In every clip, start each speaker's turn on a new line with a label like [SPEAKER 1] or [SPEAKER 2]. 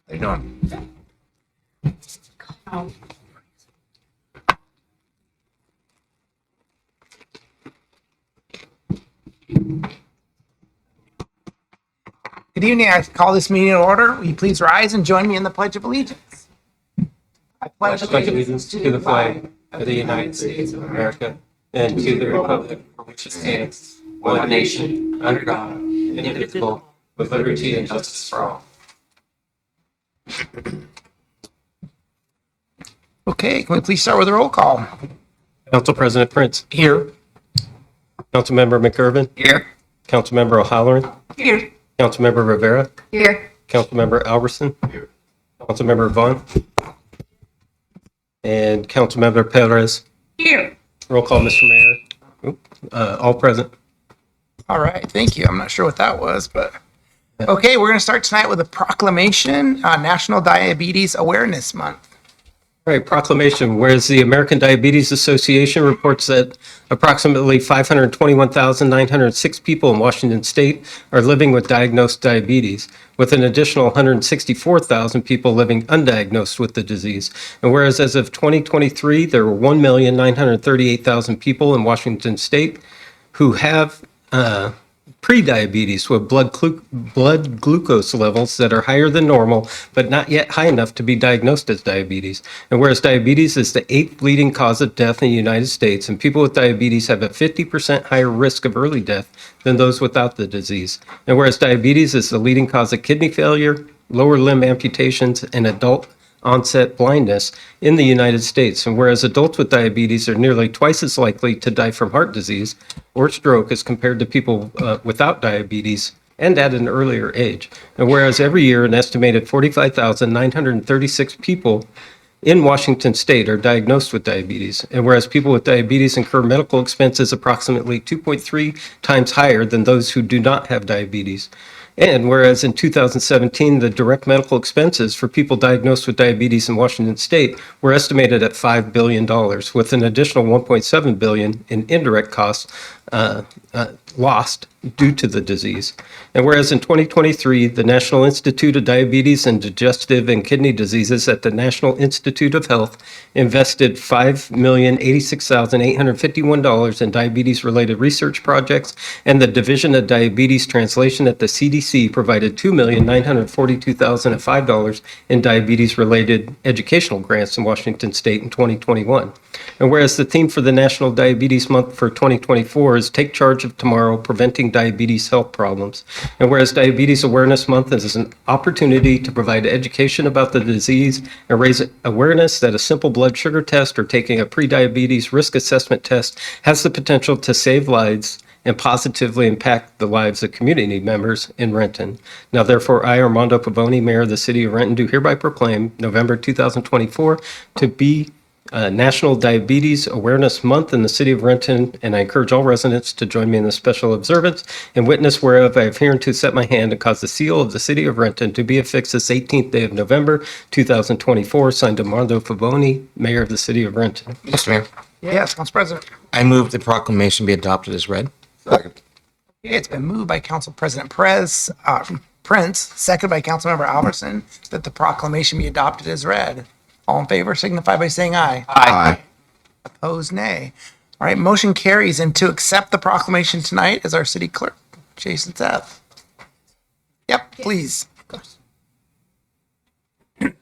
[SPEAKER 1] How you doing? Good evening. I call this meeting in order. Will you please rise and join me in the Pledge of Allegiance? I pledge
[SPEAKER 2] allegiance to the flag of the United States of America and to the republic for which it stands, one nation, under God, indivisible, with liberty and justice for all.
[SPEAKER 1] Okay, can we please start with a roll call?
[SPEAKER 2] Council President Prince.
[SPEAKER 1] Here.
[SPEAKER 2] Councilmember McIrvin.
[SPEAKER 1] Here.
[SPEAKER 2] Councilmember O'Halloran.
[SPEAKER 1] Here.
[SPEAKER 2] Councilmember Rivera.
[SPEAKER 3] Here.
[SPEAKER 2] Councilmember Albertson. Here. Councilmember Vaughn. And Councilmember Perez.
[SPEAKER 1] Here.
[SPEAKER 2] Roll call, Mr. Mayor. All present.
[SPEAKER 1] All right, thank you. I'm not sure what that was, but okay, we're going to start tonight with a proclamation, National Diabetes Awareness Month.
[SPEAKER 2] All right, proclamation. Whereas the American Diabetes Association reports that approximately 521,906 people in Washington state are living with diagnosed diabetes, with an additional 164,000 people living undiagnosed with the disease. And whereas as of 2023, there were 1,938,000 people in Washington state who have pre-diabetes with blood glucose levels that are higher than normal, but not yet high enough to be diagnosed as diabetes. And whereas diabetes is the 8th leading cause of death in the United States, and people with diabetes have a 50% higher risk of early death than those without the disease. And whereas diabetes is the leading cause of kidney failure, lower limb amputations, and adult onset blindness in the United States. And whereas adults with diabetes are nearly twice as likely to die from heart disease or stroke as compared to people without diabetes and at an earlier age. And whereas every year an estimated 45,936 people in Washington state are diagnosed with diabetes. And whereas people with diabetes incur medical expenses approximately 2.3 times higher than those who do not have diabetes. And whereas in 2017, the direct medical expenses for people diagnosed with diabetes in Washington state were estimated at $5 billion, with an additional $1.7 billion in indirect costs lost due to the disease. And whereas in 2023, the National Institute of Diabetes and Digestive and Kidney Diseases at the National Institute of Health invested $5,086,851 in diabetes-related research projects, and the Division of Diabetes Translation at the CDC provided $2,942,005 in diabetes-related educational grants in Washington state in 2021. And whereas the theme for the National Diabetes Month for 2024 is Take Charge of Tomorrow, Preventing Diabetes Health Problems. And whereas Diabetes Awareness Month is an opportunity to provide education about the disease and raise awareness that a simple blood sugar test or taking a pre-diabetes risk assessment test has the potential to save lives and positively impact the lives of community members in Renton. Now, therefore, I, Armando Pavoni, Mayor of the City of Renton, do hereby proclaim November 2024 to be National Diabetes Awareness Month in the City of Renton, and I encourage all residents to join me in this special observance and witness whereof I have hereunto set my hand and caused the seal of the City of Renton to be affixed this 18th day of November, 2024, signed Armando Pavoni, Mayor of the City of Renton.
[SPEAKER 4] Mr. Mayor,
[SPEAKER 1] Yes, Council President.
[SPEAKER 4] I move the proclamation be adopted as read.
[SPEAKER 1] Okay, it's been moved by Council President Prince, seconded by Councilmember Albertson, that the proclamation be adopted as read. All in favor signify by saying aye.
[SPEAKER 4] Aye.
[SPEAKER 1] Opposed, nay. All right, motion carries. And to accept the proclamation tonight is our city clerk, Jason Seth. Yep, please.
[SPEAKER 2] I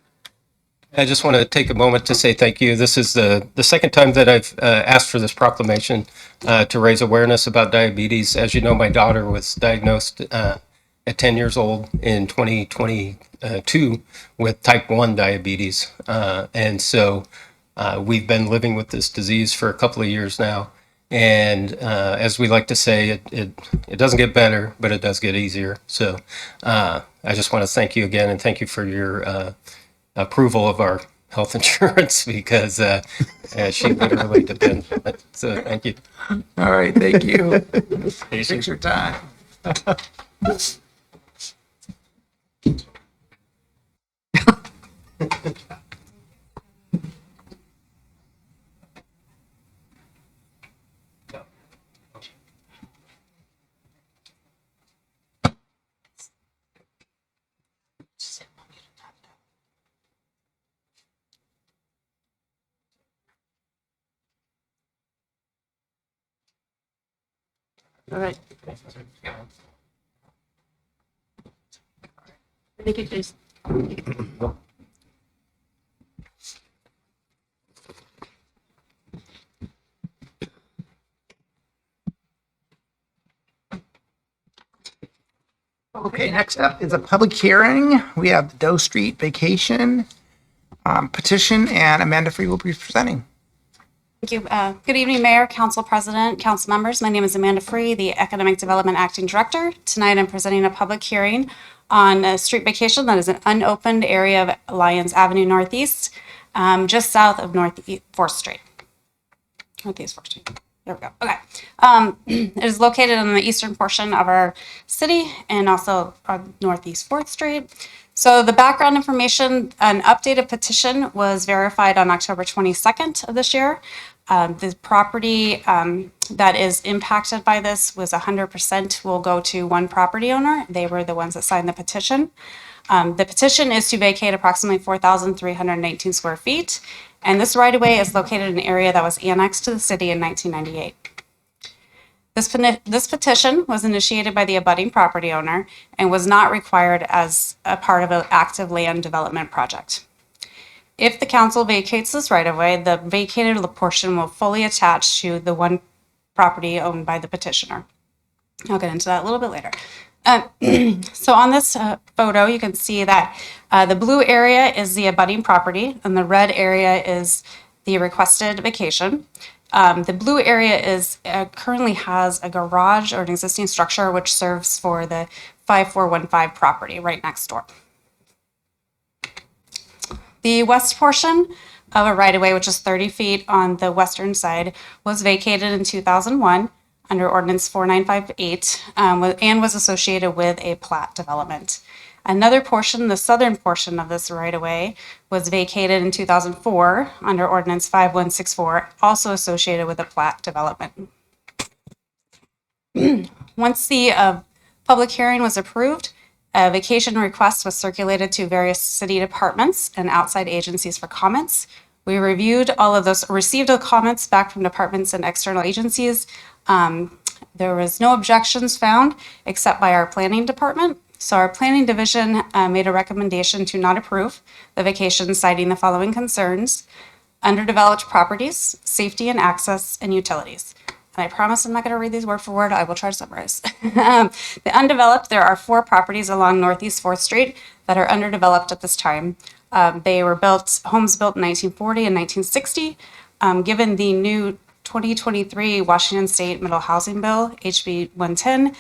[SPEAKER 2] just want to take a moment to say thank you. This is the second time that I've asked for this proclamation to raise awareness about diabetes. As you know, my daughter was diagnosed at 10 years old in 2022 with type 1 diabetes. And so we've been living with this disease for a couple of years now. And as we like to say, it doesn't get better, but it does get easier. So I just want to thank you again, and thank you for your approval of our health insurance, because she literally depends on it. So thank you.
[SPEAKER 1] All right, thank you. Take your time.
[SPEAKER 3] All right. Thank you, Jason.
[SPEAKER 1] Okay, next up is a public hearing. We have the Doe Street vacation petition, and Amanda Free will be presenting.
[SPEAKER 5] Thank you. Good evening, Mayor, Council President, Council members. My name is Amanda Free, the Economic Development Acting Director. Tonight, I'm presenting a public hearing on a street vacation that is an unopened area of Lyons Avenue Northeast, just south of North 4th Street. Northeast 4th Street. There we go. Okay. It is located in the eastern portion of our city and also on Northeast 4th Street. So the background information, an updated petition was verified on October 22nd of this year. The property that is impacted by this was 100% will go to one property owner. They were the ones that signed the petition. The petition is to vacate approximately 4,319 square feet. And this right-of-way is located in an area that was annexed to the city in 1998. This petition was initiated by the abutting property owner and was not required as a part of an active land development project. If the council vacates this right-of-way, the vacated portion will fully attach to the one property owned by the petitioner. I'll get into that a little bit later. So on this photo, you can see that the blue area is the abutting property and the red area is the requested vacation. The blue area is currently has a garage or an existing structure which serves for the 5415 property right next door. The west portion of a right-of-way, which is 30 feet on the western side, was vacated in 2001 under Ordinance 4958 and was associated with a plat development. Another portion, the southern portion of this right-of-way, was vacated in 2004 under Ordinance 5164, also associated with a plat development. Once the public hearing was approved, a vacation request was circulated to various city departments and outside agencies for comments. We reviewed all of those, received the comments back from departments and external agencies. There was no objections found except by our planning department. So our planning division made a recommendation to not approve the vacation, citing the following concerns: underdeveloped properties, safety and access, and utilities. And I promise I'm not going to read these word for word. I will try to summarize. The undeveloped, there are 4 properties along Northeast 4th Street that are underdeveloped at this time. They were homes built in 1940 and 1960. Given the new 2023 Washington State Middle Housing Bill, HB 110,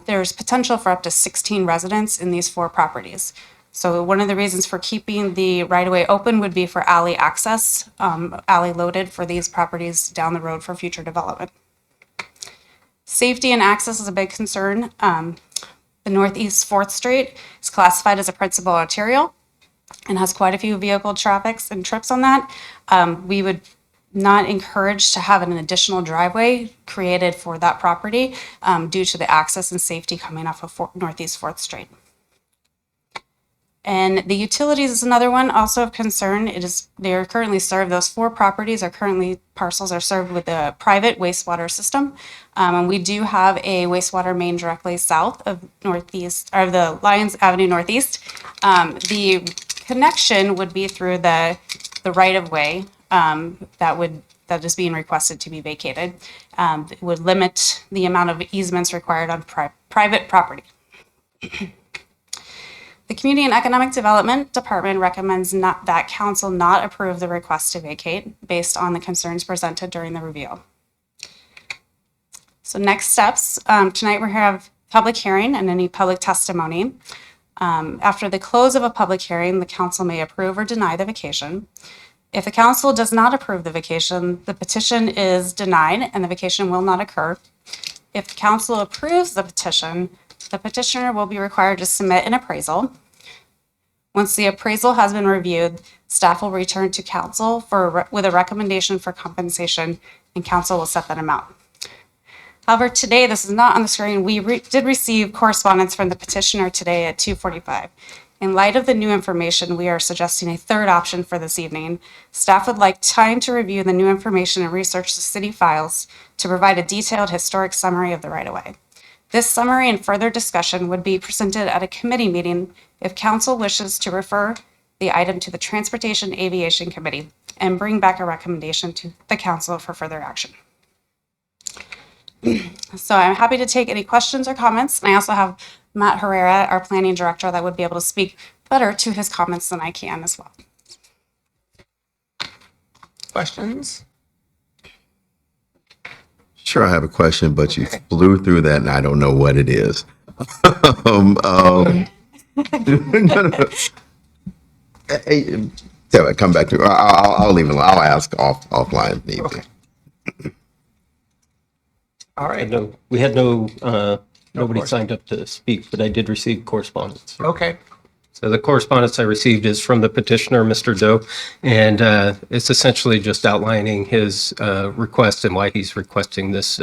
[SPEAKER 5] there's potential for up to 16 residents in these 4 properties. So one of the reasons for keeping the right-of-way open would be for alley access, alley loaded for these properties down the road for future development. Safety and access is a big concern. The Northeast 4th Street is classified as a principal arterial and has quite a few vehicle traffics and trips on that. We would not encourage to have an additional driveway created for that property due to the access and safety coming off of Northeast 4th Street. And the utilities is another one also of concern. They are currently served, those 4 properties are currently, parcels are served with a private wastewater system. And we do have a wastewater main directly south of Northeast, or the Lyons Avenue Northeast. The connection would be through the right-of-way that is being requested to be vacated. It would limit the amount of easements required on private property. The Community and Economic Development Department recommends that council not approve the request to vacate based on the concerns presented during the review. So next steps, tonight we have public hearing and any public testimony. After the close of a public hearing, the council may approve or deny the vacation. If the council does not approve the vacation, the petition is denied and the vacation will not occur. If the council approves the petition, the petitioner will be required to submit an appraisal. Once the appraisal has been reviewed, staff will return to council with a recommendation for compensation, and council will set that amount. However, today, this is not on the screen, we did receive correspondence from the petitioner today at 2:45. In light of the new information, we are suggesting a third option for this evening. Staff would like time to review the new information and research the city files to provide a detailed historic summary of the right-of-way. This summary and further discussion would be presented at a committee meeting if council wishes to refer the item to the Transportation Aviation Committee and bring back a recommendation to the council for further action. So I'm happy to take any questions or comments. And I also have Matt Herrera, our planning director, that would be able to speak better to his comments than I can as well.
[SPEAKER 1] Questions?
[SPEAKER 3] Sure, I have a question, but you flew through that and I don't know what it is. No, no. Hey, tell it, come back to I'll leave it alone. I'll ask offline if need be.
[SPEAKER 1] Okay. All right.
[SPEAKER 2] No, we had nobody
[SPEAKER 1] correspondence.
[SPEAKER 2] signed up to speak, but I did receive correspondence.
[SPEAKER 1] Okay.
[SPEAKER 2] So the correspondence I received is from the petitioner, Mr. Doe, and it's essentially just outlining his request and why he's requesting this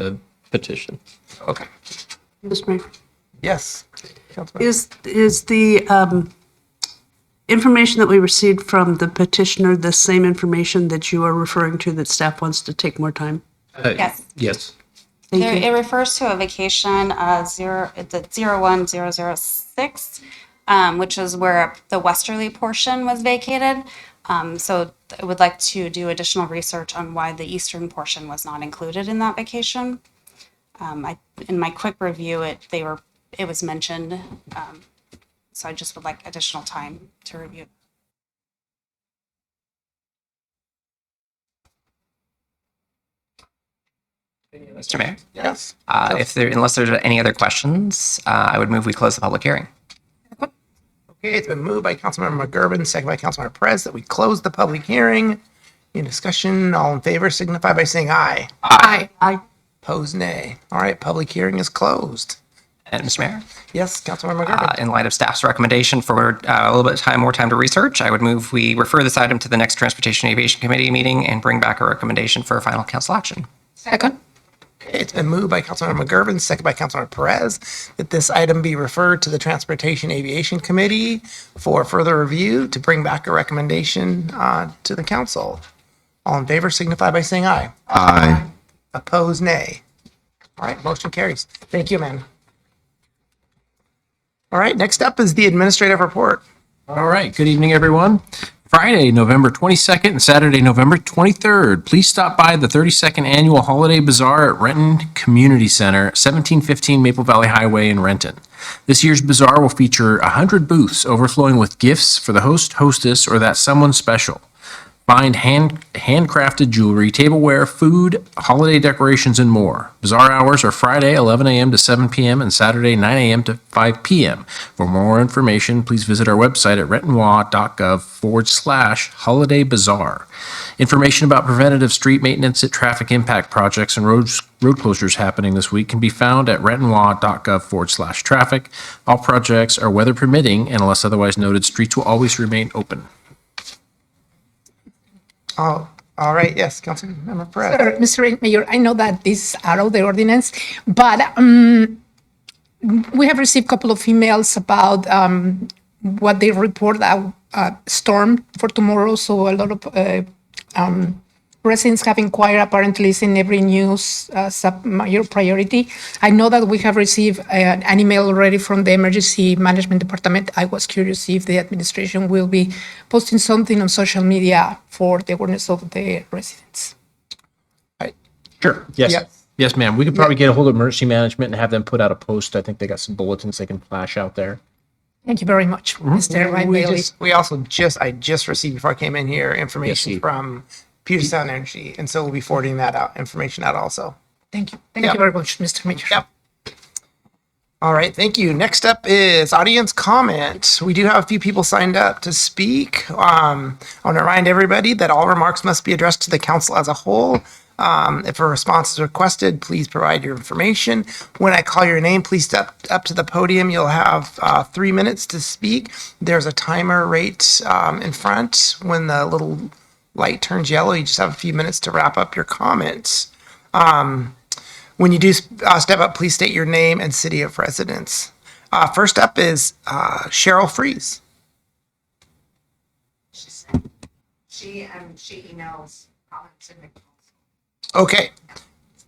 [SPEAKER 2] petition.
[SPEAKER 1] Okay.
[SPEAKER 6] Mr. Mayor,
[SPEAKER 1] Yes. Councilmember.
[SPEAKER 6] is the information that we received from the petitioner the same information that you are referring to that staff wants to take more time?
[SPEAKER 5] Yes.
[SPEAKER 2] Yes.
[SPEAKER 6] Thank
[SPEAKER 5] It
[SPEAKER 6] you.
[SPEAKER 5] refers to a vacation, it's at 01006, which is where the westerly portion was vacated. So I would like to do additional research on why the eastern portion was not included in that vacation. In my quick review, it was mentioned, so I just would like additional time to review.
[SPEAKER 7] Mr. Mayor,
[SPEAKER 1] Yes.
[SPEAKER 7] unless there's any other questions, I would move we close the public hearing.
[SPEAKER 1] Okay, it's been moved by Councilmember McGurven, second by Councilmember Perez, that we close the public hearing. Any discussion? All in favor signify by saying aye.
[SPEAKER 6] Aye.
[SPEAKER 1] Opposed, nay. All right, public hearing is closed.
[SPEAKER 7] And Mr. Mayor,
[SPEAKER 1] Yes, Councilmember McGurven.
[SPEAKER 7] in light of staff's recommendation for a little bit more time to research, I would move we refer this item to the next Transportation Aviation Committee meeting and bring back a recommendation for final council action.
[SPEAKER 1] Second. Okay, it's been moved by Councilmember McGurven, second by Councilmember Perez, that this item be referred to the Transportation Aviation Committee for further review to bring back a recommendation to the council. All in favor signify by saying aye.
[SPEAKER 3] Aye.
[SPEAKER 1] Opposed, nay. All right, motion carries. Thank you, Amanda. All right, next up is the administrative report.
[SPEAKER 8] All right. Good evening, everyone. Friday, November 22nd and Saturday, November 23rd. Please stop by the 32nd Annual Holiday Bazaar at Renton Community Center, 1715 Maple Valley Highway in Renton. This year's bazaar will feature 100 booths overflowing with gifts for the host, hostess, or that someone special. Find handcrafted jewelry, tableware, food, holiday decorations, and more. Bazaar hours are Friday, 11 a.m. to 7 p.m. and Saturday, 9 a.m. to 5 p.m. For more information, please visit our website at rentonwa.gov/holiday bazaar. Information about preventative street maintenance at traffic impact projects and road closures happening this week can be found at rentonwa.gov/traffic. All projects are weather permitting, and unless otherwise noted, streets will always remain open.
[SPEAKER 1] Oh, all right, yes, Councilmember Perez.
[SPEAKER 9] Mr. Mayor, I know that this is out of the ordinance, but we have received a couple of emails about what they report a storm for tomorrow. So a lot of residents have inquired. Apparently, it's in every news your priority. I know that we have received an email already from the Emergency Management Department. I was curious if the administration will be posting something on social media for the awareness of the residents.
[SPEAKER 8] Sure. Yes.
[SPEAKER 1] Yes.
[SPEAKER 8] Yes, ma'am. We could probably get a hold of emergency management and have them put out a post. I think they got some bulletins they can flash out there.
[SPEAKER 9] Thank you very much, Mr. Ryan Bailey.
[SPEAKER 1] I just received before I came in here information
[SPEAKER 8] Yes,
[SPEAKER 1] from Puget Sound Energy, and so we'll be forwarding that information out also.
[SPEAKER 9] Thank you. Thank
[SPEAKER 1] Yep.
[SPEAKER 9] you very much, Mr. Mayor.
[SPEAKER 1] Yep. All right, thank you. Next up is audience comment. We do have a few people signed up to speak. I want to remind everybody that all remarks must be addressed to the council as a whole. If a response is requested, please provide your information. When I call your name, please step up to the podium. You'll have 3 minutes to speak. There's a timer right in front. When the little light turns yellow, you just have a few minutes to wrap up your comments. When you do step up, please state your name and city of residence. First up is Cheryl Freeze.
[SPEAKER 9] She emails comments in the.
[SPEAKER 1] Okay,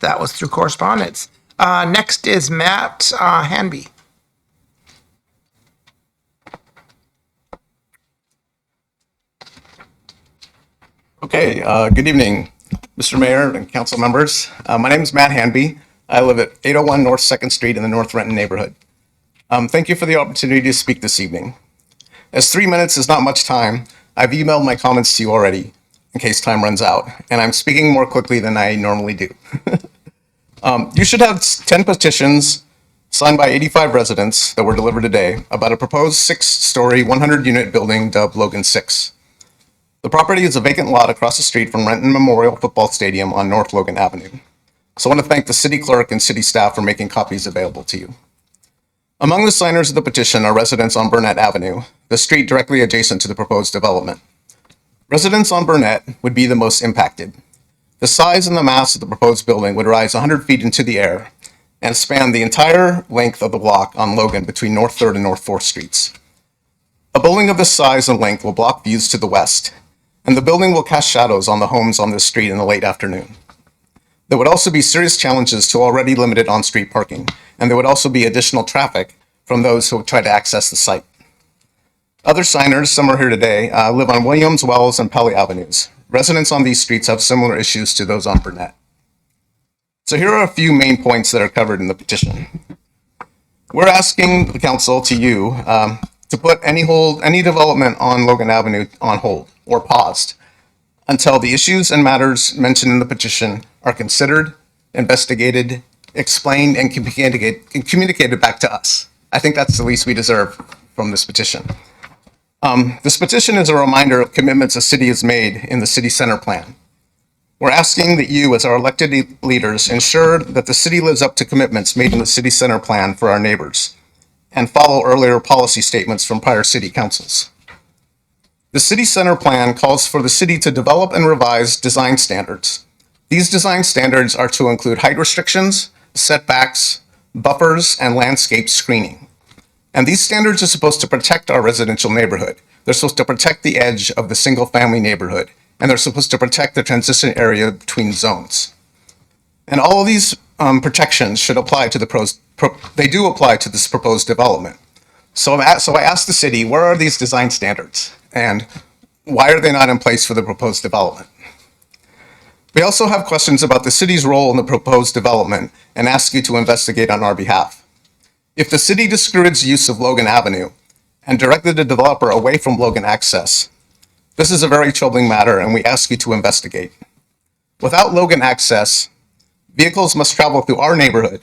[SPEAKER 1] that was through correspondence. Next is Matt Hanby.
[SPEAKER 10] Okay, good evening, Mr. Mayor and council members. My name is Matt Hanby. I live at 801 North 2nd Street in the North Renton neighborhood. Thank you for the opportunity to speak this evening. As 3 minutes is not much time, I've emailed my comments to you already in case time runs out, and I'm speaking more quickly than I normally do. You should have 10 petitions signed by 85 residents that were delivered today about a proposed 6-story, 100-unit building dubbed Logan 6. The property is a vacant lot across the street from Renton Memorial Football Stadium on North Logan Avenue. So I want to thank the city clerk and city staff for making copies available to you. Among the signers of the petition are residents on Burnett Avenue, the street directly adjacent to the proposed development. Residents on Burnett would be the most impacted. The size and the mass of the proposed building would rise 100 feet into the air and span the entire length of the block on Logan between North 3rd and North 4th Streets. A building of this size and length will block views to the west, and the building will cast shadows on the homes on this street in the late afternoon. There would also be serious challenges to already limited on-street parking, and there would also be additional traffic from those who would try to access the site. Other signers, some are here today, live on Williams, Wells, and Pelly Avenues. Residents on these streets have similar issues to those on Burnett. So here are a few main points that are covered in the petition. We're asking the council, to you, to put any development on Logan Avenue on hold or paused until the issues and matters mentioned in the petition are considered, investigated, explained, and communicated back to us. I think that's the least we deserve from this petition. This petition is a reminder of commitments the city has made in the city center plan. We're asking that you, as our elected leaders, ensure that the city lives up to commitments made in the city center plan for our neighbors and follow earlier policy statements from prior city councils. The city center plan calls for the city to develop and revise design standards. These design standards are to include height restrictions, setbacks, buffers, and landscape screening. And these standards are supposed to protect our residential neighborhood. They're supposed to protect the edge of the single-family neighborhood, and they're supposed to protect the transition area between zones. And all of these protections should apply to they do apply to this proposed development. So I asked the city, where are these design standards? And why are they not in place for the proposed development? We also have questions about the city's role in the proposed development and ask you to investigate on our behalf. If the city discouraged use of Logan Avenue and directed the developer away from Logan access, this is a very troubling matter and we ask you to investigate. Without Logan access, vehicles must travel through our neighborhood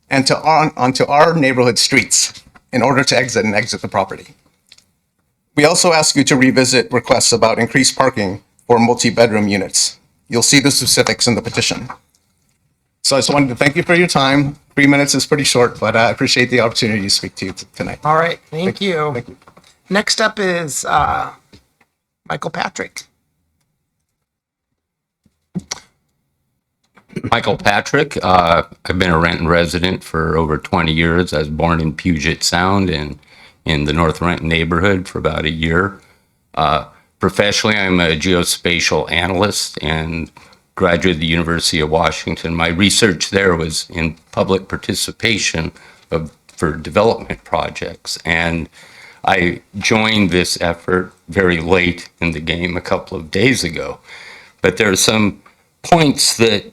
[SPEAKER 10] and onto our neighborhood streets in order to exit the property. We also ask you to revisit requests about increased parking for multi-bedroom units. You'll see the specifics in the petition. So I just wanted to thank you for your time. 3 minutes is pretty short, but I appreciate the opportunity to speak to you tonight.
[SPEAKER 1] All right, thank you.
[SPEAKER 10] Thank you.
[SPEAKER 1] Next up is Michael Patrick.
[SPEAKER 11] Michael Patrick. I've been a Renton resident for over 20 years. I was born in Puget Sound and in the North Renton neighborhood for about a year. Professionally, I'm a geospatial analyst and graduated the University of Washington. My research there was in public participation for development projects. And I joined this effort very late in the game a couple of days ago. But there are some points that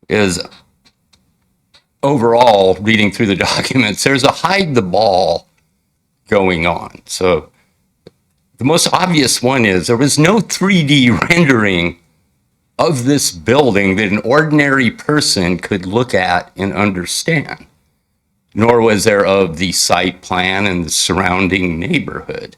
[SPEAKER 11] is overall, reading through the documents, there's a hide the ball going on. So the most obvious one is there was no 3D rendering of this building that an ordinary person could look at and understand, nor was there of the site plan and the surrounding neighborhood.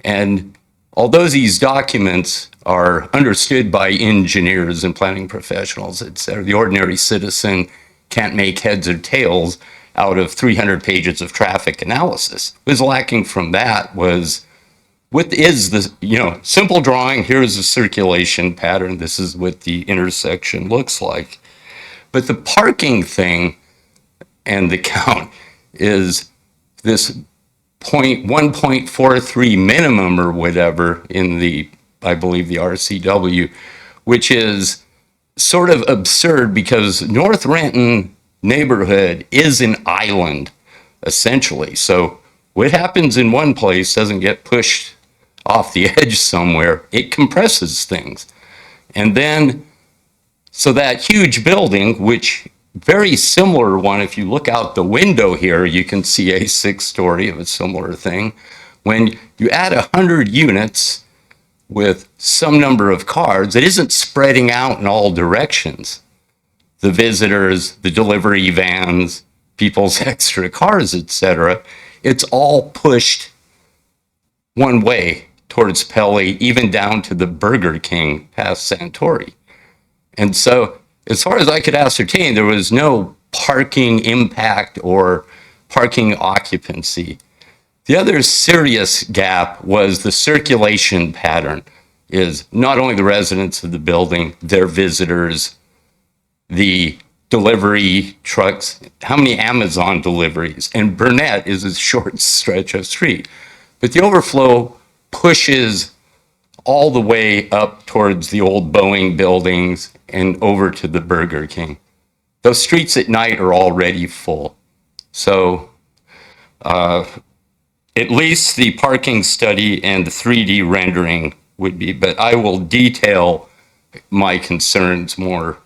[SPEAKER 11] And although these documents are understood by engineers and planning professionals, the ordinary citizen can't make heads or tails out of 300 pages of traffic analysis. What was lacking from that was, what is the, simple drawing, here's the circulation pattern, this is what the intersection looks like. But the parking thing and the count is this 1.43 minimum or whatever in the I believe, the RCW, which is sort of absurd because North Renton neighborhood is an island, essentially. So what happens in one place doesn't get pushed off the edge somewhere. It compresses things. And then, so that huge building, which very similar one, if you look out the window here, you can see a 6-story of a similar thing. When you add 100 units with some number of cars, it isn't spreading out in all directions. The visitors, the delivery vans, people's extra cars, etc. It's all pushed one way towards Pelly, even down to the Burger King past Santori. And so, as far as I could ascertain, there was no parking impact or parking occupancy. The other serious gap was the circulation pattern, is not only the residents of the building, their visitors, the delivery trucks, how many Amazon deliveries, and Burnett is a short stretch of street. But the overflow pushes all the way up towards the old Boeing buildings and over to the Burger King. Those streets at night are already full. So at least the parking study and the 3D rendering would be, but I will detail my concerns more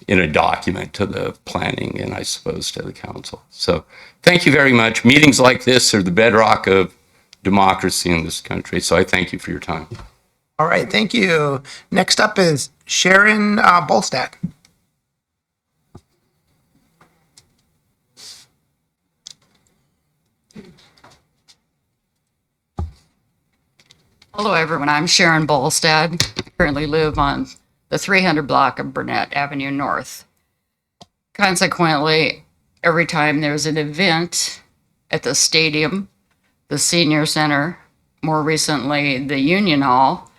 [SPEAKER 11] in a document to the planning and I suppose to the council. So thank you very much. Meetings like this are the bedrock of democracy in this country. So I thank you for your time.
[SPEAKER 1] All right, thank you. Next up is Sharon Bolstad.
[SPEAKER 12] Hello, everyone. I'm Sharon Bolstad. I currently live on the 300 block of Burnett Avenue North. Consequently, every time there's an event at the stadium, the senior center, more recently the Union Hall,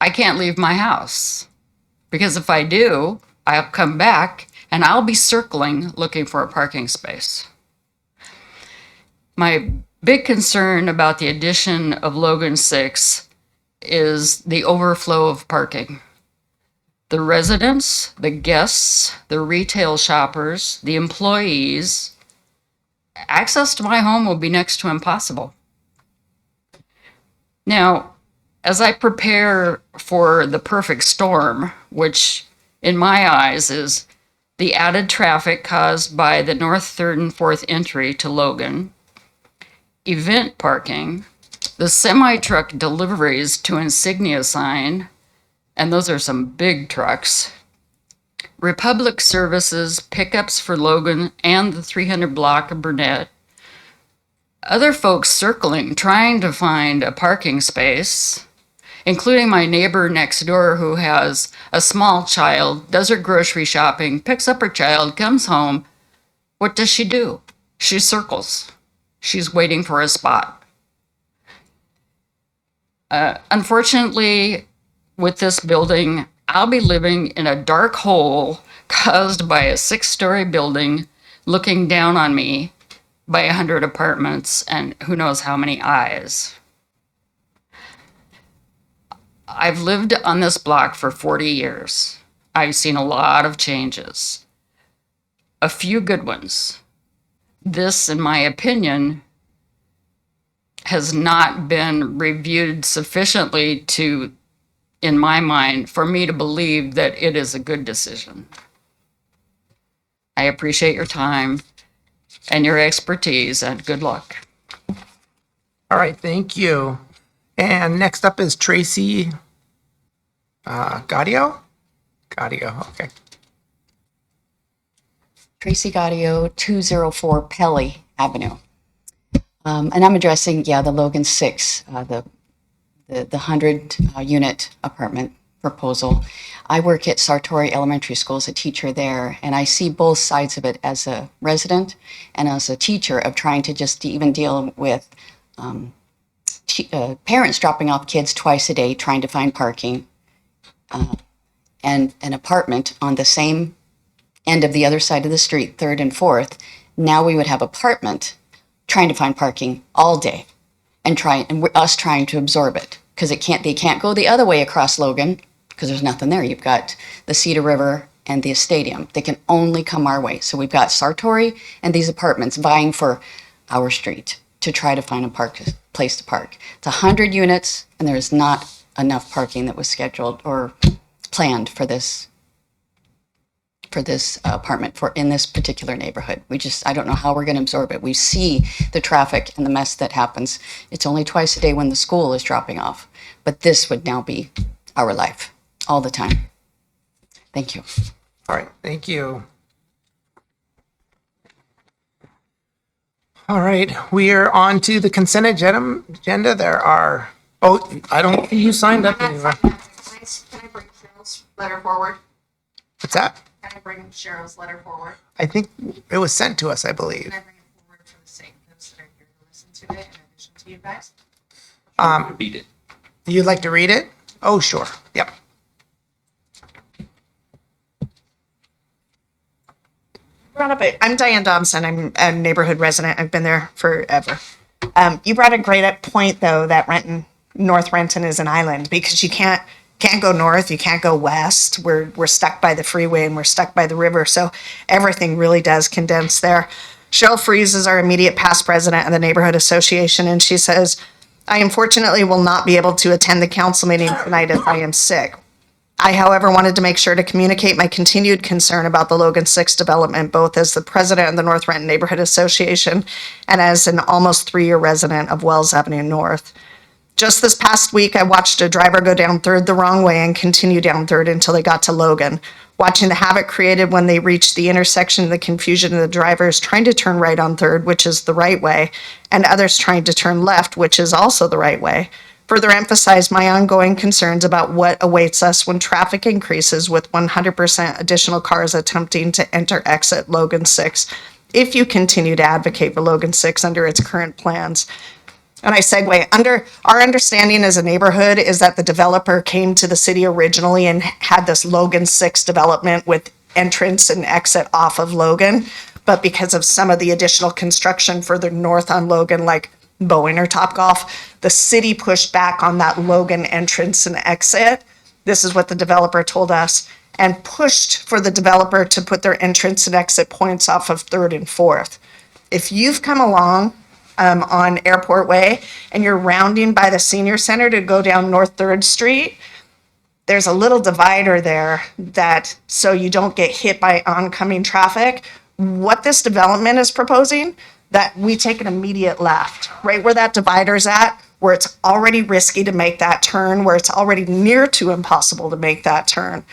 [SPEAKER 12] I can't leave my house. Because if I do, I'll come back and I'll be circling looking for a parking space. My big concern about the addition of Logan 6 is the overflow of parking. The residents, the guests, the retail shoppers, the employees, access to my home will be next to impossible. Now, as I prepare for the perfect storm, which in my eyes is the added traffic caused by the North 3rd and 4th entry to Logan, event parking, the semi-truck deliveries to Insignia sign, and those are some big trucks, Republic Services pickups for Logan and the 300 block of Burnett, other folks circling trying to find a parking space, including my neighbor next door who has a small child, does her grocery shopping, picks up her child, comes home. What does she do? She circles. She's waiting for a spot. Unfortunately, with this building, I'll be living in a dark hole caused by a 6-story building looking down on me by 100 apartments and who knows how many eyes. I've lived on this block for 40 years. I've seen a lot of changes, a few good ones. This, in my opinion, has not been reviewed sufficiently to, in my mind, for me to believe that it is a good decision. I appreciate your time and your expertise, and good luck.
[SPEAKER 1] All right, thank you. And next up is Tracy Gaudio? Gaudio, okay.
[SPEAKER 13] Tracy Gaudio, 204 Pelly Avenue. And I'm addressing, the Logan 6, the 100 unit apartment proposal. I work at Sartori Elementary School as a teacher there, and I see both sides of it as a resident and as a teacher of trying to just even deal with parents dropping off kids twice a day trying to find parking, and an apartment on the same end of the other side of the street, 3rd and 4th. Now we would have apartment trying to find parking all day. and us trying to absorb it, because they can't go the other way across Logan because there's nothing there. You've got the Cedar River and the stadium. They can only come our way. So we've got Sartori and these apartments vying for our street to try to find a place to park. It's 100 units, and there is not enough parking that was scheduled or planned for this apartment in this particular neighborhood. I don't know how we're going to absorb it. We see the traffic and the mess that happens. It's only twice a day when the school is dropping off, but this would now be our life all the time. Thank you.
[SPEAKER 1] All right, thank you. All right, we are on to the consent agenda. There are, I don't think you signed up anywhere.
[SPEAKER 14] Can I bring Cheryl's letter forward?
[SPEAKER 1] What's that?
[SPEAKER 14] Can I bring Cheryl's letter forward?
[SPEAKER 1] I think it was sent to us, I believe.
[SPEAKER 14] Can I bring it forward for the sake of those that are here to listen to it in addition to you guys?
[SPEAKER 11] Read it.
[SPEAKER 1] You'd like to read it? Oh, sure. Yep.
[SPEAKER 14] I'm Diane Dobson. I'm a neighborhood resident. I've been there forever. You brought a great point, though, that North Renton is an island, because you can't go north, you can't go west. We're stuck by the freeway and we're stuck by the river, so everything really does condense there. Cheryl Fries is our immediate past president of the neighborhood association, and she says, "I unfortunately will not be able to attend the council meeting tonight as I am sick. I, however, wanted to make sure to communicate my continued concern about the Logan 6 development, both as the president of the North Renton Neighborhood Association and as an almost 3-year resident of Wells Avenue North. Just this past week, I watched a driver go down 3rd the wrong way and continue down 3rd until they got to Logan, watching the havoc created when they reached the intersection, the confusion of the drivers trying to turn right on 3rd, which is the right way, and others trying to turn left, which is also the right way. Further emphasize my ongoing concerns about what awaits us when traffic increases with 100% additional cars attempting to exit Logan 6, if you continue to advocate for Logan 6 under its current plans." And I segue, our understanding as a neighborhood is that the developer came to the city originally and had this Logan 6 development with entrance and exit off of Logan. But because of some of the additional construction further north on Logan, like Boeing or Topgolf, the city pushed back on that Logan entrance and exit. This is what the developer told us, and pushed for the developer to put their entrance and exit points off of 3rd and 4th. If you've come along on Airport Way and you're rounding by the senior center to go down North 3rd Street, there's a little divider there so you don't get hit by oncoming traffic. What this development is proposing, that we take an immediate left, right where that divider's at, where it's already risky to make that turn, where it's already near to impossible to make that turn.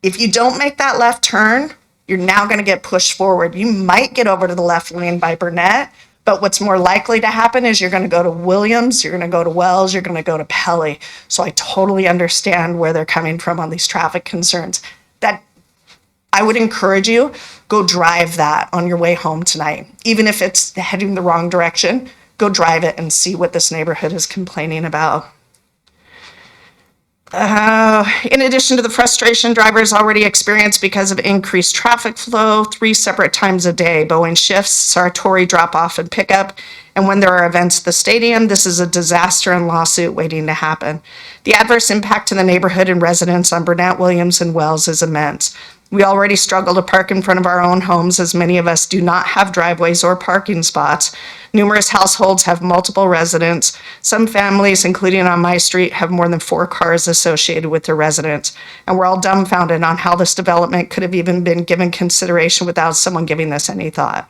[SPEAKER 14] If you don't make that left turn, you're now going to get pushed forward. You might get over to the left lane by Burnett, but what's more likely to happen is you're going to go to Williams, you're going to go to Wells, you're going to go to Pelly. So I totally understand where they're coming from on these traffic concerns. That I would encourage you, go drive that on your way home tonight. Even if it's heading the wrong direction, go drive it and see what this neighborhood is complaining about. In addition to the frustration drivers already experience because of increased traffic flow, 3 separate times a day, Boeing shifts, Sartori drop off and pickup, and when there are events at the stadium, this is a disaster and lawsuit waiting to happen. The adverse impact to the neighborhood and residents on Burnett, Williams, and Wells is immense. We already struggle to park in front of our own homes, as many of us do not have driveways or parking spots. Numerous households have multiple residents. Some families, including on my street, have more than 4 cars associated with their residents. And we're all dumbfounded on how this development could have even been given consideration without someone giving this any thought.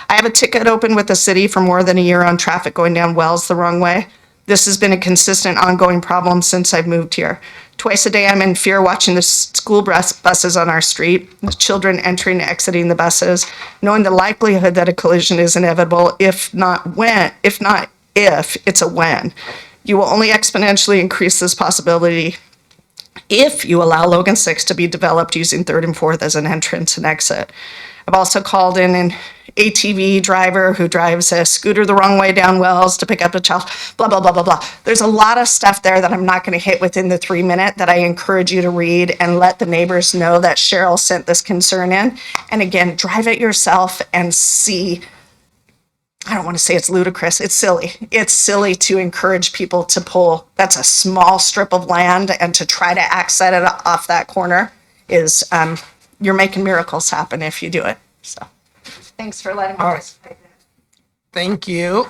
[SPEAKER 14] I have a ticket open with the city for more than a year on traffic going down Wells the wrong way. This has been a consistent ongoing problem since I've moved here. Twice a day, I'm in fear watching the school buses on our street, the children entering and exiting the buses, knowing the likelihood that a collision is inevitable, if, it's a when. You will only exponentially increase this possibility if you allow Logan 6 to be developed using 3rd and 4th as an entrance and exit. I've also called in an ATV driver who drives a scooter the wrong way down Wells to pick up a child, blah, blah, blah, blah, blah. There's a lot of stuff there that I'm not going to hit within the 3-minute that I encourage you to read and let the neighbors know that Cheryl sent this concern in. And again, drive it yourself and see I don't want to say it's ludicrous. It's silly. It's silly to encourage people to pull. That's a small strip of land, and to try to access it off that corner is you're making miracles happen if you do it. So, thanks for letting me participate.
[SPEAKER 1] Thank you.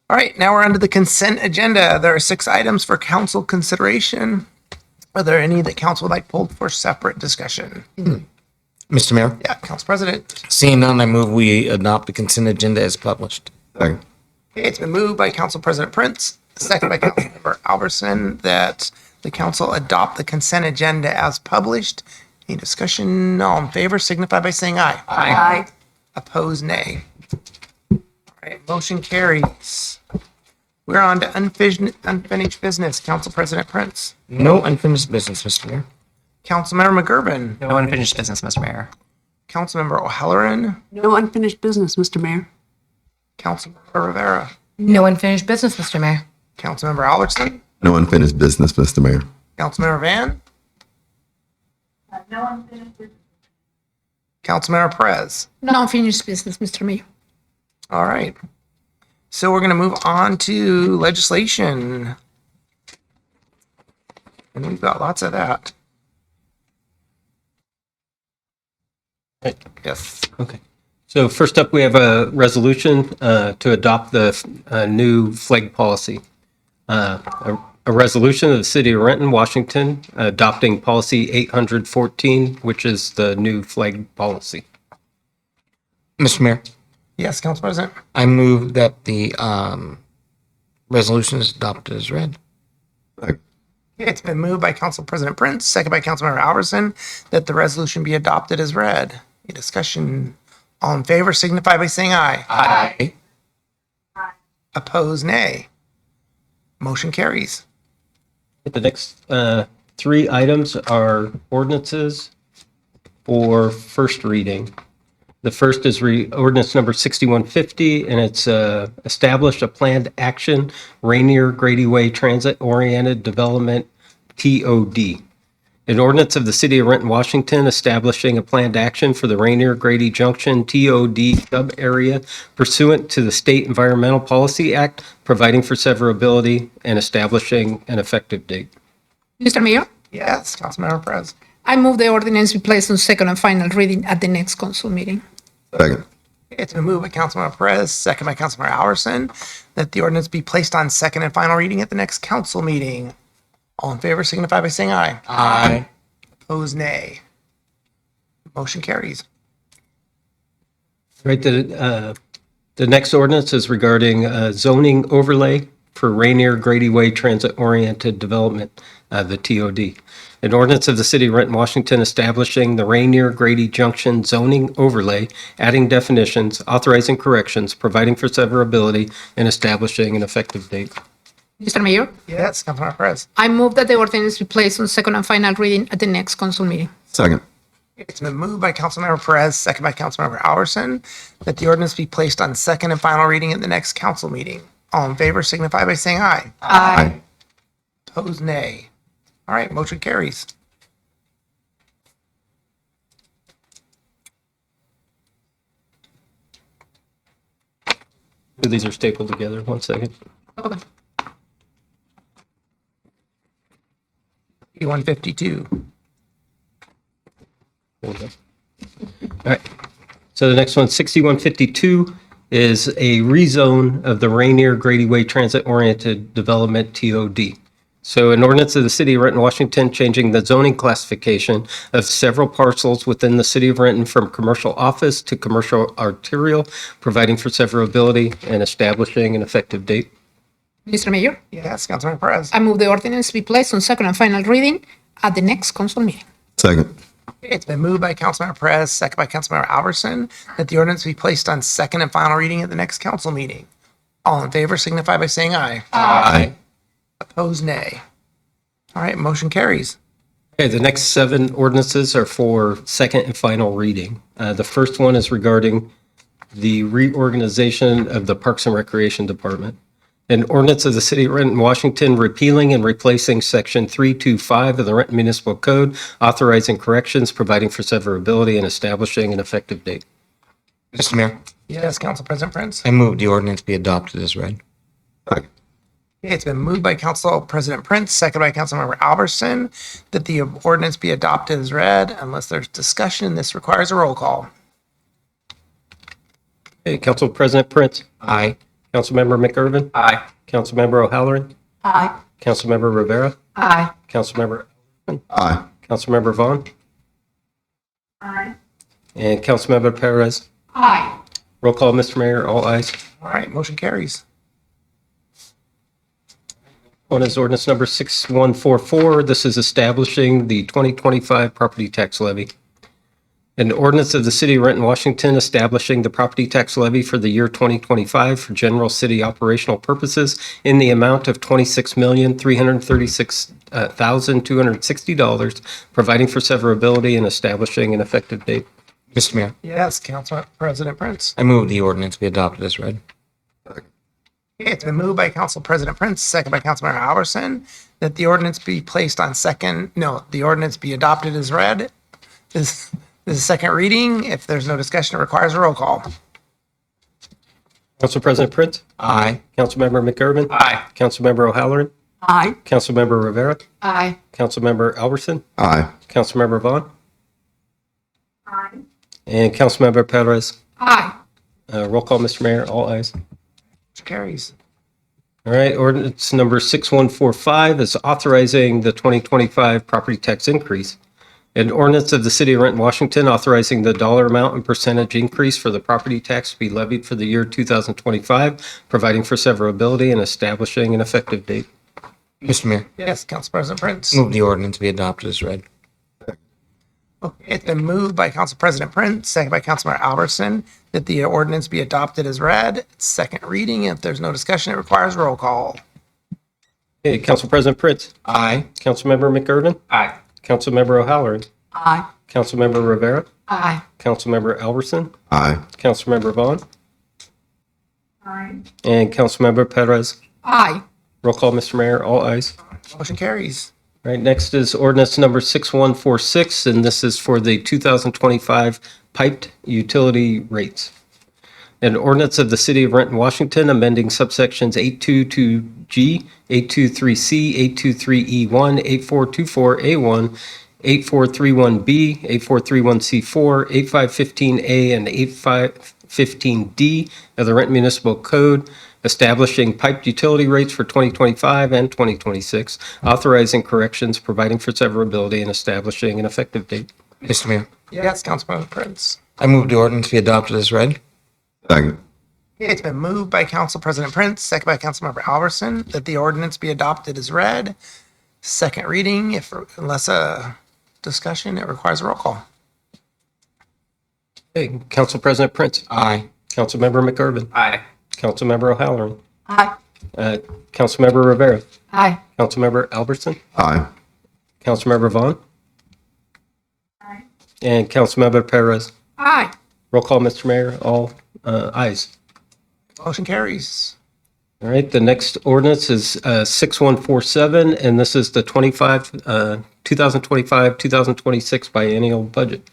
[SPEAKER 1] All right, now we're on to the consent agenda. There are 6 items for council consideration. Are there any that council would like pulled for separate discussion?
[SPEAKER 4] Mr. Mayor,
[SPEAKER 1] Yeah, Council President.
[SPEAKER 4] seeing none, I move we adopt the consent agenda as published.
[SPEAKER 3] Second.
[SPEAKER 1] Okay, it's been moved by Council President Prince, second by Councilmember Albertson, that the council adopt the consent agenda as published. Any discussion? All in favor signify by saying aye.
[SPEAKER 12] Aye.
[SPEAKER 1] Opposed, nay. All right, motion carries. We're on to unfinished business. Council President Prince.
[SPEAKER 4] No unfinished business, Mr. Mayor.
[SPEAKER 1] Councilmember McGurven.
[SPEAKER 7] No unfinished business, Mr. Mayor.
[SPEAKER 1] Councilmember O'Halloran.
[SPEAKER 6] No unfinished business, Mr. Mayor.
[SPEAKER 1] Councilmember Rivera.
[SPEAKER 9] No unfinished business, Mr. Mayor.
[SPEAKER 1] Councilmember Albertson.
[SPEAKER 3] No unfinished business, Mr. Mayor.
[SPEAKER 1] Councilmember Van.
[SPEAKER 14] No unfinished business.
[SPEAKER 1] Councilmember Perez.
[SPEAKER 9] No unfinished business, Mr. Mayor.
[SPEAKER 1] All right. So we're going to move on to legislation. And we've got lots of that. Yes.
[SPEAKER 2] Okay. So first up, we have a resolution to adopt the new flag policy. A resolution of the City of Renton, Washington, adopting policy 814, which is the new flag policy.
[SPEAKER 4] Mr. Mayor,
[SPEAKER 1] Yes, Council President.
[SPEAKER 4] I move that the resolution is adopted as read.
[SPEAKER 3] Second.
[SPEAKER 1] It's been moved by Council President Prince, second by Councilmember Albertson, that the resolution be adopted as read. Any discussion? All in favor signify by saying aye.
[SPEAKER 4] Aye.
[SPEAKER 1] Opposed, nay. Motion carries.
[SPEAKER 2] The next 3 items are ordinances for first reading. The first is ordinance number 6150, and it's established a planned action, Rainier Grady Way Transit Oriented Development, TOD. An ordinance of the City of Renton, Washington, establishing a planned action for the Rainier Grady Junction TOD sub-area pursuant to the State Environmental Policy Act, providing for severability and establishing an effective date.
[SPEAKER 9] Mr. Mayor,
[SPEAKER 1] Yes, Councilmember Perez.
[SPEAKER 9] I move the ordinance be placed on second and final reading at the next council meeting.
[SPEAKER 3] Second.
[SPEAKER 1] It's been moved by Councilmember Perez, second by Councilmember Albertson, that the ordinance be placed on second and final reading at the next council meeting. All in favor signify by saying aye.
[SPEAKER 4] Aye.
[SPEAKER 1] Opposed, nay. Motion carries.
[SPEAKER 2] Right, the next ordinance is regarding zoning overlay for Rainier Grady Way Transit Oriented Development, the TOD. An ordinance of the City of Renton, Washington, establishing the Rainier Grady Junction zoning overlay, adding definitions, authorizing corrections, providing for severability, and establishing an effective date.
[SPEAKER 9] Mr. Mayor,
[SPEAKER 1] Yes, Councilmember Perez.
[SPEAKER 9] I move that the ordinance be placed on second and final reading at the next council meeting.
[SPEAKER 3] Second.
[SPEAKER 1] It's been moved by Councilmember Perez, second by Councilmember Albertson, that the ordinance be placed on second and final reading at the next council meeting. All in favor signify by saying aye.
[SPEAKER 3] Aye.
[SPEAKER 1] Opposed, nay. All right, motion carries.
[SPEAKER 2] These are stapled together. 1 second.
[SPEAKER 9] Okay.
[SPEAKER 1] 152.
[SPEAKER 2] There we go. All right. So the next one, 6152, is a rezone of the Rainier Grady Way Transit Oriented Development TOD. So an ordinance of the City of Renton, Washington, changing the zoning classification of several parcels within the City of Renton from commercial office to commercial arterial, providing for severability and establishing an effective date.
[SPEAKER 9] Mr. Mayor,
[SPEAKER 1] Yes, Councilmember Perez.
[SPEAKER 9] I move the ordinance be placed on second and final reading at the next council meeting.
[SPEAKER 3] Second.
[SPEAKER 1] It's been moved by Councilmember Perez, second by Councilmember Albertson, that the ordinance be placed on second and final reading at the next council meeting. All in favor signify by saying aye.
[SPEAKER 3] Aye.
[SPEAKER 1] Opposed, nay. All right, motion carries.
[SPEAKER 2] Okay, the next 7 ordinances are for second and final reading. The first one is regarding the reorganization of the Parks and Recreation Department. An ordinance of the City of Renton, Washington, repealing and replacing Section 325 of the Renton Municipal Code, authorizing corrections, providing for severability, and establishing an effective date.
[SPEAKER 4] Mr. Mayor,
[SPEAKER 1] Yes, Council President Prince.
[SPEAKER 4] I move the ordinance be adopted as read.
[SPEAKER 3] Second.
[SPEAKER 1] Okay, it's been moved by Council President Prince, second by Councilmember Albertson, that the ordinance be adopted as read. Unless there's discussion, this requires a roll call.
[SPEAKER 2] Okay, Council President Prince.
[SPEAKER 4] Aye.
[SPEAKER 2] Councilmember McIrvin.
[SPEAKER 7] Aye.
[SPEAKER 2] Councilmember O'Halloran.
[SPEAKER 13] Aye.
[SPEAKER 2] Councilmember Rivera.
[SPEAKER 13] Aye.
[SPEAKER 2] Councilmember
[SPEAKER 3] Aye.
[SPEAKER 2] Councilmember Vaughn.
[SPEAKER 13] Aye.
[SPEAKER 2] And Councilmember Perez.
[SPEAKER 13] Aye.
[SPEAKER 2] Roll call, Mr. Mayor, all ayes.
[SPEAKER 1] All right, motion carries.
[SPEAKER 2] One is ordinance number 6144. This is establishing the 2025 property tax levy. An ordinance of the City of Renton, Washington, establishing the property tax levy for the year 2025 for general city operational purposes in the amount of $26,336,260, providing for severability and establishing an effective date.
[SPEAKER 4] Mr. Mayor,
[SPEAKER 1] Yes, Council President Prince.
[SPEAKER 4] I move the ordinance be adopted as read.
[SPEAKER 1] Okay, it's been moved by Council President Prince, second by Councilmember Albertson, that the ordinance be placed on the ordinance be adopted as read. This is second reading. If there's no discussion, it requires a roll call.
[SPEAKER 2] Council President Prince.
[SPEAKER 4] Aye.
[SPEAKER 2] Councilmember McIrvin.
[SPEAKER 7] Aye.
[SPEAKER 2] Councilmember O'Halloran.
[SPEAKER 6] Aye.
[SPEAKER 2] Councilmember Rivera.
[SPEAKER 13] Aye.
[SPEAKER 2] Councilmember Albertson.
[SPEAKER 3] Aye.
[SPEAKER 2] Councilmember Vaughn.
[SPEAKER 13] Aye.
[SPEAKER 2] And Councilmember Perez.
[SPEAKER 13] Aye.
[SPEAKER 2] Roll call, Mr. Mayor, all ayes.
[SPEAKER 1] Motion carries.
[SPEAKER 2] All right, ordinance number 6145 is authorizing the 2025 property tax increase. An ordinance of the City of Renton, Washington, authorizing the dollar amount and percentage increase for the property tax to be levied for the year 2025, providing for severability and establishing an effective date.
[SPEAKER 4] Mr. Mayor,
[SPEAKER 1] Yes, Council President Prince.
[SPEAKER 4] move the ordinance be adopted as read.
[SPEAKER 1] Okay, it's been moved by Council President Prince, second by Councilmember Albertson, that the ordinance be adopted as read. It's second reading. If there's no discussion, it requires a roll call.
[SPEAKER 2] Okay, Council President Prince.
[SPEAKER 4] Aye.
[SPEAKER 2] Councilmember McIrvin.
[SPEAKER 7] Aye.
[SPEAKER 2] Councilmember O'Halloran.
[SPEAKER 6] Aye.
[SPEAKER 2] Councilmember Rivera.
[SPEAKER 13] Aye.
[SPEAKER 2] Councilmember Albertson.
[SPEAKER 3] Aye.
[SPEAKER 2] Councilmember Vaughn.
[SPEAKER 13] Aye.
[SPEAKER 2] And Councilmember Perez.
[SPEAKER 9] Aye.
[SPEAKER 2] Roll call, Mr. Mayor, all ayes.
[SPEAKER 1] Motion carries.
[SPEAKER 2] All right, next is ordinance number 6146, and this is for the 2025 piped utility rates. An ordinance of the City of Renton, Washington, amending subsections 822G, 823C, 823E1, 8424A1, 8431B, 8431C4, 8515A, and 8515D of the Renton Municipal Code, establishing piped utility rates for 2025 and 2026, authorizing corrections, providing for severability, and establishing an effective date.
[SPEAKER 4] Mr. Mayor,
[SPEAKER 1] Yes, Council President Prince.
[SPEAKER 4] I move the ordinance be adopted as read.
[SPEAKER 3] Second.
[SPEAKER 1] Okay, it's been moved by Council President Prince, second by Councilmember Albertson, that the ordinance be adopted as read. Second reading, unless a discussion, it requires a roll call.
[SPEAKER 2] Okay, Council President Prince.
[SPEAKER 4] Aye.
[SPEAKER 2] Councilmember McIrvin.
[SPEAKER 7] Aye.
[SPEAKER 2] Councilmember O'Halloran.
[SPEAKER 6] Aye.
[SPEAKER 2] Councilmember Rivera.
[SPEAKER 13] Aye.
[SPEAKER 2] Councilmember Albertson.
[SPEAKER 3] Aye.
[SPEAKER 2] Councilmember Vaughn.
[SPEAKER 13] Aye.
[SPEAKER 2] And Councilmember Perez.
[SPEAKER 9] Aye.
[SPEAKER 2] Roll call, Mr. Mayor, all ayes.
[SPEAKER 1] Motion carries.
[SPEAKER 2] All right, the next ordinance is 6147, and this is the 2025-2026 biennial budget.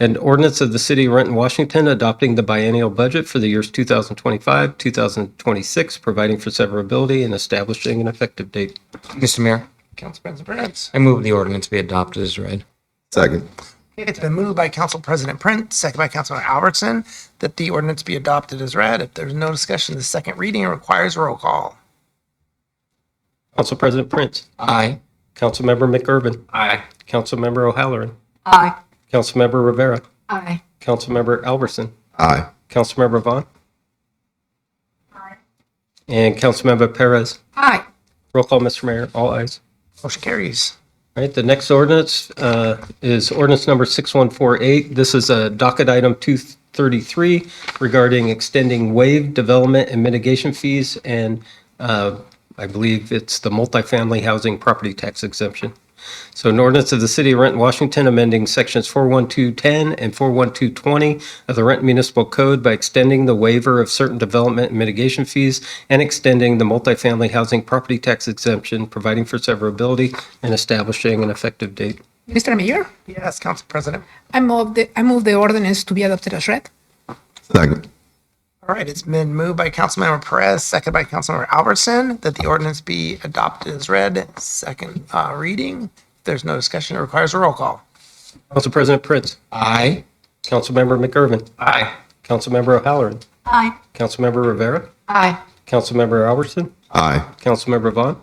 [SPEAKER 2] An ordinance of the City of Renton, Washington, adopting the biennial budget for the years 2025, 2026, providing for severability and establishing an effective date.
[SPEAKER 4] Mr. Mayor,
[SPEAKER 1] Council President Prince.
[SPEAKER 4] I move the ordinance be adopted as read.
[SPEAKER 3] Second.
[SPEAKER 1] It's been moved by Council President Prince, second by Councilmember Albertson, that the ordinance be adopted as read. If there's no discussion, the second reading requires a roll call.
[SPEAKER 2] Council President Prince.
[SPEAKER 4] Aye.
[SPEAKER 2] Councilmember McIrvin.
[SPEAKER 7] Aye.
[SPEAKER 2] Councilmember O'Halloran.
[SPEAKER 6] Aye.
[SPEAKER 2] Councilmember Rivera.
[SPEAKER 13] Aye.
[SPEAKER 2] Councilmember Albertson.
[SPEAKER 3] Aye.
[SPEAKER 2] Councilmember Vaughn.
[SPEAKER 13] Aye.
[SPEAKER 2] And Councilmember Perez.
[SPEAKER 9] Aye.
[SPEAKER 2] Roll call, Mr. Mayor, all ayes.
[SPEAKER 1] Motion carries.
[SPEAKER 2] All right, the next ordinance is ordinance number 6148. This is a docket item 233 regarding extending waived development and mitigation fees, and I believe it's the multifamily housing property tax exemption. So an ordinance of the City of Renton, Washington, amending sections 41210 and 41220 of the Renton Municipal Code by extending the waiver of certain development and mitigation fees and extending the multifamily housing property tax exemption, providing for severability and establishing an effective date.
[SPEAKER 9] Mr. Mayor,
[SPEAKER 1] Yes, Council President.
[SPEAKER 9] I move the ordinance to be adopted as read.
[SPEAKER 3] Second.
[SPEAKER 1] All right, it's been moved by Councilmember Perez, second by Councilmember Albertson, that the ordinance be adopted as read. Second reading. If there's no discussion, it requires a roll call.
[SPEAKER 2] Council President Prince.
[SPEAKER 4] Aye.
[SPEAKER 2] Councilmember McGurven.
[SPEAKER 7] Aye.
[SPEAKER 2] Councilmember O'Halloran.
[SPEAKER 6] Aye.
[SPEAKER 2] Councilmember Rivera.
[SPEAKER 9] Aye.
[SPEAKER 2] Councilmember Albertson.
[SPEAKER 3] Aye.
[SPEAKER 2] Councilmember Vaughn.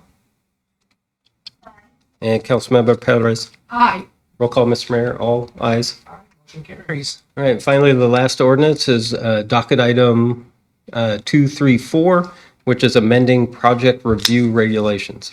[SPEAKER 2] And Councilmember Perez.
[SPEAKER 9] Aye.
[SPEAKER 2] Roll call, Mr. Mayor. All ayes.
[SPEAKER 1] Motion carries.
[SPEAKER 2] All right, finally, the last ordinance is docket item 234, which is amending project review regulations.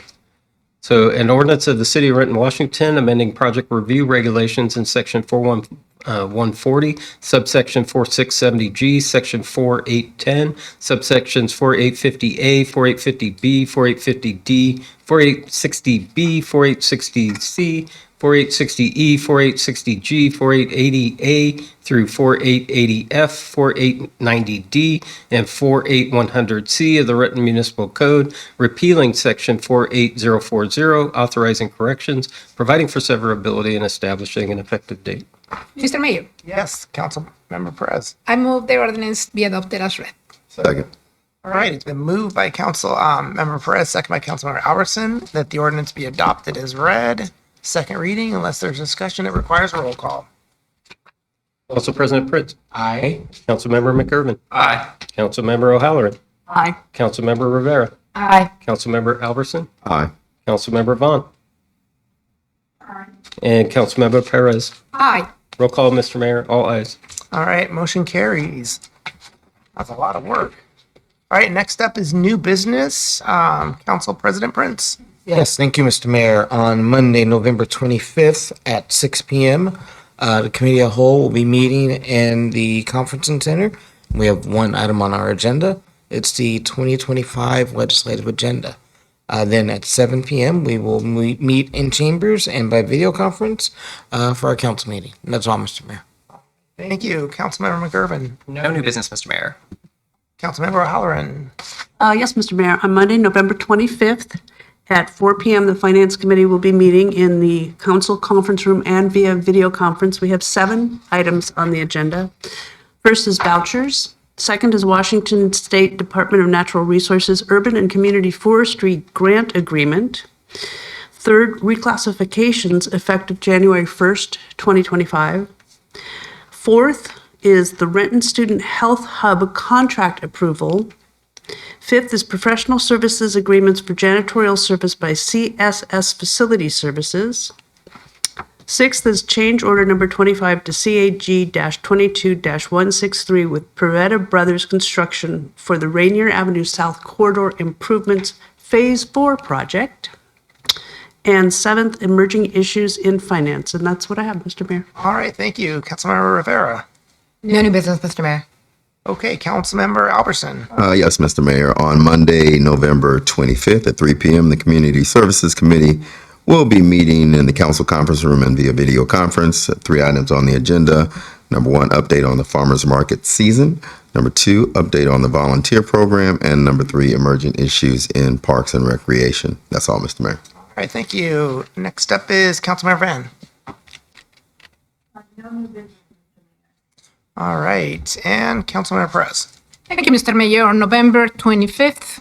[SPEAKER 2] So an ordinance of the City of Renton, Washington, amending project review regulations in section 140, subsection 4670G, section 4810, subsections 4850A, 4850B, 4850D, 4860B, 4860C, 4860E, 4860G, 4880A through 4880F, 4890D, and 48100C of the Renton Municipal Code, repealing Section 48040, authorizing corrections, providing for severability, and establishing an effective date.
[SPEAKER 9] Mr. Mayor,
[SPEAKER 1] Yes, Councilmember Perez.
[SPEAKER 9] I move the ordinance be adopted as read.
[SPEAKER 3] Second.
[SPEAKER 1] All right, it's been moved by Councilmember Perez, second by Councilmember Albertson, that the ordinance be adopted as read. Second reading, unless there's discussion, it requires a roll call.
[SPEAKER 2] Council President Prince.
[SPEAKER 4] Aye.
[SPEAKER 2] Councilmember McGurven.
[SPEAKER 7] Aye.
[SPEAKER 2] Councilmember O'Halloran.
[SPEAKER 6] Aye.
[SPEAKER 2] Councilmember Rivera.
[SPEAKER 9] Aye.
[SPEAKER 2] Councilmember Albertson.
[SPEAKER 3] Aye.
[SPEAKER 2] Councilmember Vaughn. And Councilmember Perez.
[SPEAKER 9] Aye.
[SPEAKER 2] Roll call, Mr. Mayor. All ayes.
[SPEAKER 1] All right, motion carries. That's a lot of work. All right, next up is new business. Council President Prince.
[SPEAKER 4] Yes, thank you, Mr. Mayor. On Monday, November 25th at 6 p.m., the committee of whole will be meeting in the conferencing center. We have one item on our agenda. It's the 2025 legislative agenda. Then at 7 p.m., we will meet in chambers and by video conference for our council meeting. And that's all, Mr. Mayor.
[SPEAKER 1] Thank you. Councilmember McGurven.
[SPEAKER 7] No new business, Mr. Mayor.
[SPEAKER 1] Councilmember O'Halloran.
[SPEAKER 6] Yes, Mr. Mayor. On Monday, November 25th at 4 p.m., the Finance Committee will be meeting in the council conference room and via video conference. We have 7 items on the agenda. First is vouchers. Second is Washington State Department of Natural Resources Urban and Community Forestry Grant Agreement. Third, reclassifications effective January 1st, 2025. Fourth is the Renton Student Health Hub contract approval. Fifth is professional services agreements for janitorial service by CSS Facility Services. Sixth is change order number 25 to CAG-22-163 with Peretta Brothers Construction for the Rainier Avenue South Corridor Improvements Phase 4 project. And seventh, emerging issues in finance. And that's what I have, Mr. Mayor.
[SPEAKER 1] All right, thank you. Councilmember Rivera.
[SPEAKER 9] No new business, Mr. Mayor.
[SPEAKER 1] Okay, Councilmember Albertson.
[SPEAKER 3] Yes, Mr. Mayor. On Monday, November 25th at 3 p.m., the Community Services Committee will be meeting in the council conference room and via video conference. 3 items on the agenda. Number 1, update on the farmers market season. Number 2, update on the volunteer program. And number 3, emerging issues in parks and recreation. That's all, Mr. Mayor.
[SPEAKER 1] All right, thank you. Next up is Councilmember Van. All right, and Councilmember Perez.
[SPEAKER 9] Thank you, Mr. Mayor. On November 25th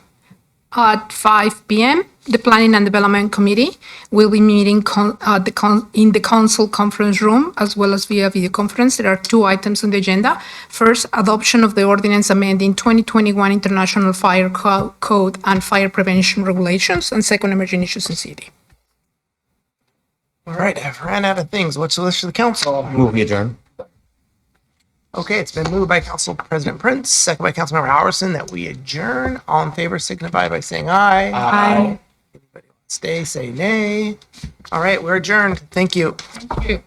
[SPEAKER 9] at 5 p.m., the Planning and Development Committee will be meeting in the council conference room as well as via video conference. There are 2 items on the agenda. First, adoption of the ordinance amending 2021 International Fire Code and fire prevention regulations, and second, emerging issues in city.
[SPEAKER 1] All right, I've ran out of things. What's the list of the council?
[SPEAKER 4] Move adjourn.
[SPEAKER 1] Okay, it's been moved by Council President Prince, second by Councilmember Albertson, that we adjourn. All in favor signify by saying aye.
[SPEAKER 9] Aye.
[SPEAKER 1] Anybody want to stay, say nay. All right, we're adjourned. Thank you.
[SPEAKER 9] Thank you.